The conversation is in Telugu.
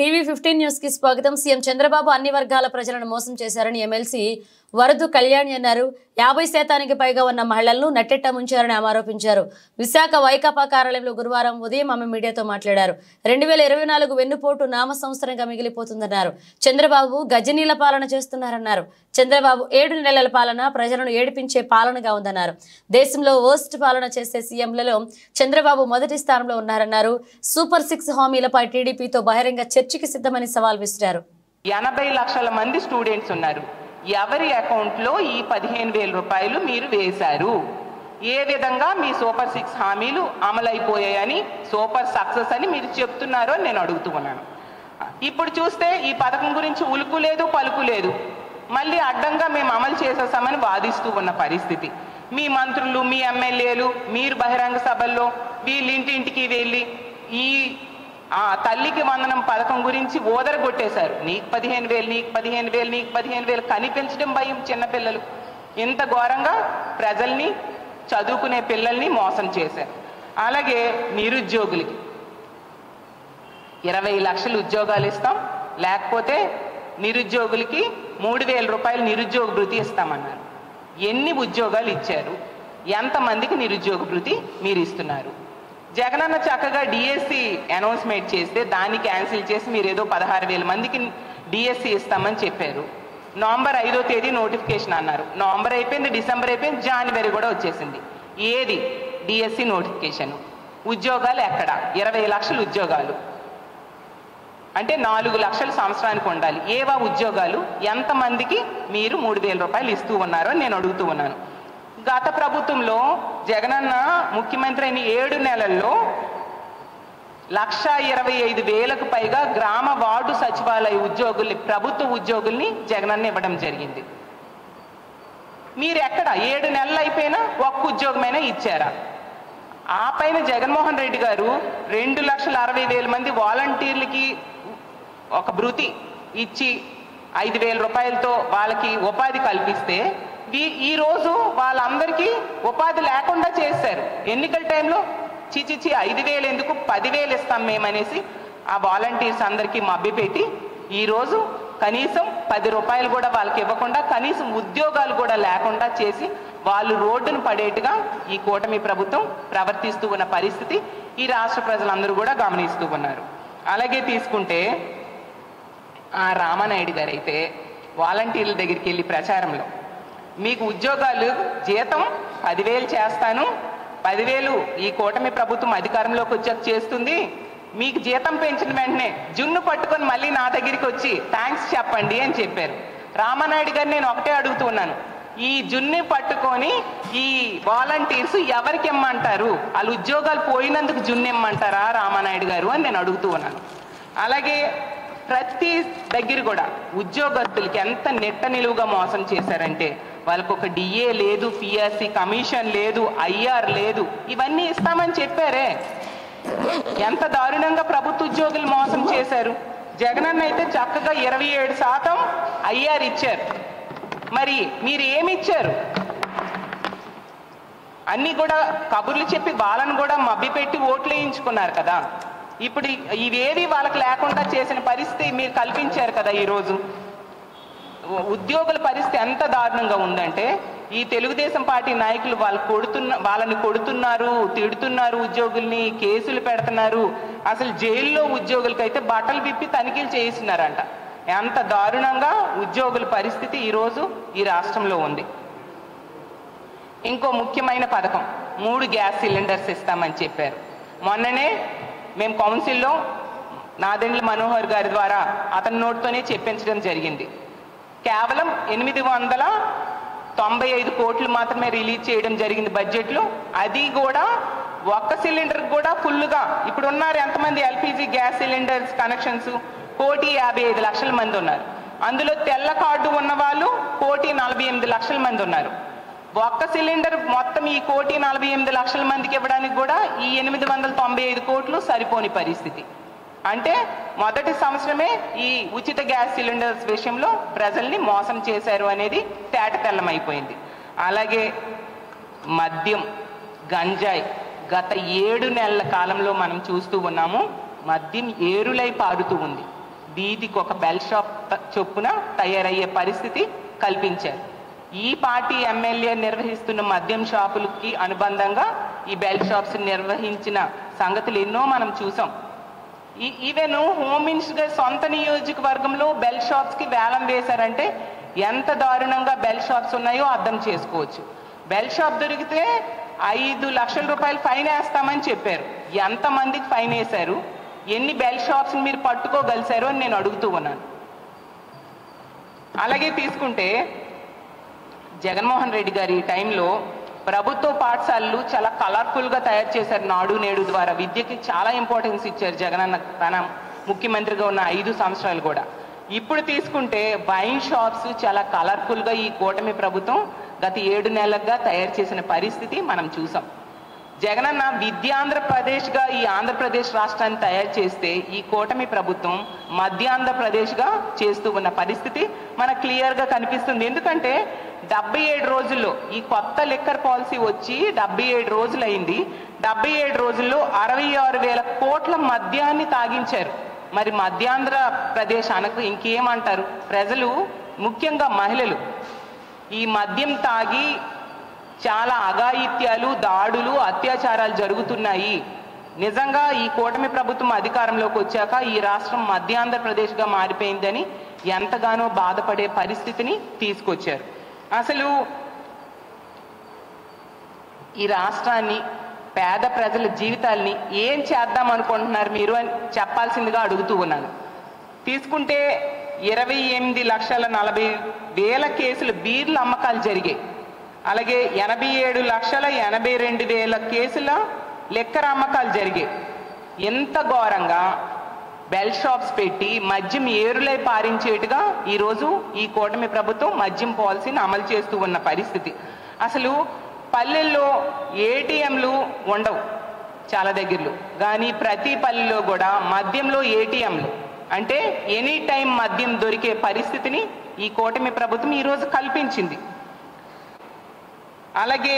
టీవీ15 న్యూస్ కి స్వాగతం. సీఎం చంద్రబాబు అన్ని వర్గాల ప్రజలను మోసం చేశారని ఎమ్మెల్సీ వరదు కళ్యాణి అన్నారు. 50% పైగా ఉన్న మహిళలను నట్టెట్ట ముంచారని ఆరోపించారు. విశాఖ వైకాపా కార్యాలయంలో గురువారం ఉదయం ఆమె మీడియాతో మాట్లాడారు. 2024 వెన్నుపోటు నామ సంవత్సరంగా మిగిలిపోతుందన్నారు. చంద్రబాబు గజనీల పాలన చేస్తున్నారన్నారు. చంద్రబాబు 7 నెలల పాలన ప్రజలను ఏడిపించే పాలనగా ఉందన్నారు. దేశంలో వర్స్ట్ పాలన చేసే సీఎంలలో చంద్రబాబు మొదటి స్థానంలో ఉన్నారన్నారు. సూపర్ 6 హామీలపై టీడీపీతో బహిరంగ చర్చకి సిద్ధమని సవాల్ విసిరారు. 80 లక్షల మంది స్టూడెంట్స్ ఉన్నారు. ఎవరి అకౌంట్లో ఈ 15,000 రూపాయలు మీరు వేశారు? ఏ విధంగా మీ సూపర్ 6 హామీలు అమలైపోయాయని, సూపర్ సక్సెస్ అని మీరు చెప్తున్నారో నేను అడుగుతూ ఉన్నాను. ఇప్పుడు చూస్తే ఈ పథకం గురించి ఉలుకు లేదు పలుకు లేదు. మళ్ళీ అడ్డంగా మేము అమలు చేసేసామని వాదిస్తూ ఉన్న పరిస్థితి. మీ మంత్రులు, మీ ఎమ్మెల్యేలు, మీరు బహిరంగ సభల్లో వీళ్ళింటింటికి వెళ్ళి ఈ తల్లికి వందనం పథకం గురించి ఓదరగొట్టేశారు. నీకు 15,000, నీకు 15,000, నీకు 15,000 కనిపించడం భయం చిన్నపిల్లలు. ఇంత ఘోరంగా ప్రజల్ని, చదువుకునే పిల్లల్ని మోసం చేశారు. అలాగే నిరుద్యోగులకి 20 లక్షలు ఉద్యోగాలు ఇస్తాం, లేకపోతే నిరుద్యోగులకి 3,000 రూపాయలు నిరుద్యోగ భృతి ఇస్తామన్నారు. ఎన్ని ఉద్యోగాలు ఇచ్చారు? ఎంతమందికి నిరుద్యోగ భృతి మీరు ఇస్తున్నారు? జగనన్న చక్కగా డిఎస్సి అనౌన్స్మెంట్ చేస్తే దాన్ని క్యాన్సిల్ చేసి మీరు ఏదో 16,000 మందికి డిఎస్సి ఇస్తామని చెప్పారు. నవంబర్ 5వ తేదీ నోటిఫికేషన్ అన్నారు. నవంబర్ అయిపోయింది, డిసెంబర్ అయిపోయింది, జనవరి కూడా వచ్చేసింది. ఏది డిఎస్సి నోటిఫికేషన్? ఉద్యోగాలు ఎక్కడ? 20 లక్షల ఉద్యోగాలు అంటే 4 లక్షల సంవత్సరానికి ఉండాలి. ఏవా ఉద్యోగాలు? ఎంతమందికి మీరు 3,000 రూపాయలు ఇస్తూ ఉన్నారో నేను అడుగుతూ ఉన్నాను. గత ప్రభుత్వంలో జగనన్న ముఖ్యమంత్రి అయిన 7 నెలల్లో 1,25,000కు పైగా గ్రామ వార్డు సచివాలయ ఉద్యోగుల్ని, ప్రభుత్వ ఉద్యోగుల్ని జగనన్న ఇవ్వడం జరిగింది. మీరు ఎక్కడ 7 నెలలు అయిపోయినా ఒక్క ఉద్యోగమైనా ఇచ్చారా? ఆ పైన జగన్మోహన్ రెడ్డి గారు 2,60,000 మంది వాలంటీర్లకి ఒక భృతి ఇచ్చి 5,000 రూపాయలతో వాళ్ళకి ఉపాధి కల్పిస్తే ఈరోజు వాళ్ళందరికీ ఉపాధి లేకుండా చేశారు. ఎన్నికల టైంలో చిచిచి 5,000 ఎందుకు, 10,000 ఇస్తాం మేమనేసి ఆ వాలంటీర్స్ అందరికీ మభ్యపెట్టి ఈరోజు కనీసం 10 రూపాయలు కూడా వాళ్ళకి ఇవ్వకుండా, కనీసం ఉద్యోగాలు కూడా లేకుండా చేసి వాళ్ళు రోడ్డును పడేట్టుగా ఈ కూటమి ప్రభుత్వం ప్రవర్తిస్తూ ఉన్న పరిస్థితి ఈ రాష్ట్ర ప్రజలందరూ కూడా గమనిస్తూ ఉన్నారు. అలాగే తీసుకుంటే ఆ రామానాయుడు గారు అయితే వాలంటీర్ల దగ్గరికి వెళ్ళి ప్రచారంలో మీకు ఉద్యోగాలు జీతం 10,000 చేస్తాను, 10,000 ఈ కూటమి ప్రభుత్వం అధికారంలోకి వచ్చాక చేస్తుంది, మీకు జీతం పెంచిన వెంటనే జున్ను పట్టుకొని మళ్ళీ నా దగ్గరికి వచ్చి థ్యాంక్స్ చెప్పండి అని చెప్పారు. రామానాయుడు గారు నేను ఒకటే అడుగుతున్నాను, ఈ జున్ని పట్టుకొని ఈ వాలంటీర్స్ ఎవరికి ఇమ్మంటారు? వాళ్ళు ఉద్యోగాలు పోయినందుకు జున్ను ఇమ్మంటారా రామానాయుడు గారు అని నేను అడుగుతూ ఉన్నాను. అలాగే ప్రతి దగ్గర కూడా ఉద్యోగస్తులకి ఎంత నెట్ట నిలువుగా మోసం చేశారంటే వాళ్ళకు ఒక డిఏ లేదు, పిఆర్సి కమిషన్ లేదు, ఐఆర్ లేదు, ఇవన్నీ ఇస్తామని చెప్పారే. ఎంత దారుణంగా ప్రభుత్వ ఉద్యోగులు మోసం చేశారు. జగనన్న అయితే చక్కగా 27% ఐఆర్ ఇచ్చారు. మరి మీరు ఏమి ఇచ్చారు? అన్నీ కూడా కబుర్లు చెప్పి వాళ్ళను కూడా మభ్యపెట్టి ఓట్లు వేయించుకున్నారు కదా. ఇప్పుడు ఇవేవి వాళ్ళకి లేకుండా చేసిన పరిస్థితి మీరు కల్పించారు కదా. ఈరోజు ఉద్యోగుల పరిస్థితి ఎంత దారుణంగా ఉందంటే ఈ తెలుగుదేశం పార్టీ నాయకులు వాళ్ళని కొడుతున్నారు, తిడుతున్నారు, ఉద్యోగుల్ని కేసులు పెడుతున్నారు. అసలు జైల్లో ఉద్యోగులకైతే బట్టలు విప్పి తనిఖీలు చేయిస్తున్నారంట. ఎంత దారుణంగా ఉద్యోగుల పరిస్థితి ఈరోజు ఈ రాష్ట్రంలో ఉంది. ఇంకో ముఖ్యమైన పథకం 3 గ్యాస్ సిలిండర్స్ ఇస్తామని చెప్పారు. మొన్ననే మేము కౌన్సిల్లో నాదెండ్ల మనోహర్ గారి ద్వారా అతని నోటితోనే చెప్పించడం జరిగింది. కేవలం 895 కోట్లు మాత్రమే రిలీజ్ చేయడం జరిగింది బడ్జెట్లో. అది కూడా ఒక్క సిలిండర్ కూడా ఫుల్గా ఇప్పుడు ఉన్నారు ఎంతమంది ఎల్పిజి గ్యాస్ సిలిండర్స్ కనెక్షన్స్? 1,55,00,000 మంది ఉన్నారు. అందులో తెల్ల కార్డు ఉన్న వాళ్ళు 1,48,00,000 మంది ఉన్నారు. ఒక్క సిలిండర్ మొత్తం ఈ 1,48,00,000 మందికి ఇవ్వడానికి కూడా ఈ 895 కోట్లు సరిపోని పరిస్థితి. అంటే మొదటి సంవత్సరమే ఈ ఉచిత గ్యాస్ సిలిండర్స్ విషయంలో ప్రజల్ని మోసం చేశారు అనేది తేటతెల్లమైపోయింది. అలాగే మద్యం, గంజాయి గత 7 నెలల కాలంలో మనం చూస్తూ ఉన్నాము. మద్యం ఏరులై పారుతూ ఉంది. వీధికి ఒక బెల్ షాప్ చొప్పున తయారయ్యే పరిస్థితి కల్పించారు. ఈ పార్టీ ఎమ్మెల్యే నిర్వహిస్తున్న మద్యం షాపులకి అనుబంధంగా ఈ బెల్ షాప్స్ నిర్వహించిన సంగతులు ఎన్నో మనం చూసాం. ఈవెన్ హోమ్ మినిస్టర్ సొంత నియోజకవర్గంలో బెల్ షాప్స్కి వేలం వేశారంటే ఎంత దారుణంగా బెల్ షాప్స్ ఉన్నాయో అర్థం చేసుకోవచ్చు. బెల్ షాప్ దొరికితే 5 లక్షల రూపాయలు ఫైన్ వేస్తామని చెప్పారు. ఎంతమందికి ఫైన్ వేశారు, ఎన్ని బెల్ షాప్స్ మీరు పట్టుకోగలిశారు అని నేను అడుగుతూ ఉన్నాను. అలాగే తీసుకుంటే జగన్మోహన్ రెడ్డి గారి టైంలో ప్రభుత్వ పాఠశాలలు చాలా కలర్ఫుల్గా తయారు చేశారు. నాడు నేడు ద్వారా విద్యకి చాలా ఇంపార్టెన్స్ ఇచ్చారు జగనన్న తన ముఖ్యమంత్రిగా ఉన్న 5 సంవత్సరాలు కూడా. ఇప్పుడు తీసుకుంటే వైన్ షాప్స్ చాలా కలర్ఫుల్గా ఈ కూటమి ప్రభుత్వం గత 7 నెలలుగా తయారు చేసిన పరిస్థితి మనం చూసాం. జగనన్న విద్యాంధ్రప్రదేశ్గా ఈ ఆంధ్రప్రదేశ్ రాష్ట్రాన్ని తయారు చేస్తే ఈ కూటమి ప్రభుత్వం మధ్యాంధ్రప్రదేశ్గా చేస్తూ ఉన్న పరిస్థితి మనకు క్లియర్గా కనిపిస్తుంది. ఎందుకంటే 77 రోజుల్లో ఈ కొత్త లిక్కర్ పాలసీ వచ్చి 77 రోజులు అయింది. 77 రోజుల్లో 66,000 కోట్ల మద్యాన్ని తాగించారు. మరి మధ్యాంధ్రప్రదేశ్ అనకు ఇంకేమంటారు? ప్రజలు, ముఖ్యంగా మహిళలు ఈ మద్యం తాగి చాలా అఘాయిత్యాలు, దాడులు, అత్యాచారాలు జరుగుతున్నాయి. నిజంగా ఈ కూటమి ప్రభుత్వం అధికారంలోకి వచ్చాక ఈ రాష్ట్రం మధ్యాంధ్రప్రదేశ్గా మారిపోయిందని ఎంతగానో బాధపడే పరిస్థితిని తీసుకొచ్చారు. అసలు ఈ రాష్ట్రాన్ని, పేద ప్రజల జీవితాల్ని ఏం చేద్దాం అనుకుంటున్నారు మీరు అని చెప్పాల్సిందిగా అడుగుతూ ఉన్నాను. తీసుకుంటే 28,40,000 కేసులు బీర్ల అమ్మకాలు జరిగాయి. అలాగే 87,82,000 కేసుల లిక్కర్ అమ్మకాలు జరిగాయి. ఎంత ఘోరంగా బెల్ షాప్స్ పెట్టి మద్యం ఏరులై పారించేట్టుగా ఈరోజు ఈ కూటమి ప్రభుత్వం మద్యం పాలసీని అమలు చేస్తూ ఉన్న పరిస్థితి. అసలు పల్లెల్లో ఏటీఎంలు ఉండవు చాలా దగ్గరలో, కానీ ప్రతి పల్లెలో కూడా మద్యంలో ఏటీఎంలు, అంటే ఎనీ టైం మద్యం దొరికే పరిస్థితిని ఈ కూటమి ప్రభుత్వం ఈరోజు కల్పించింది. అలాగే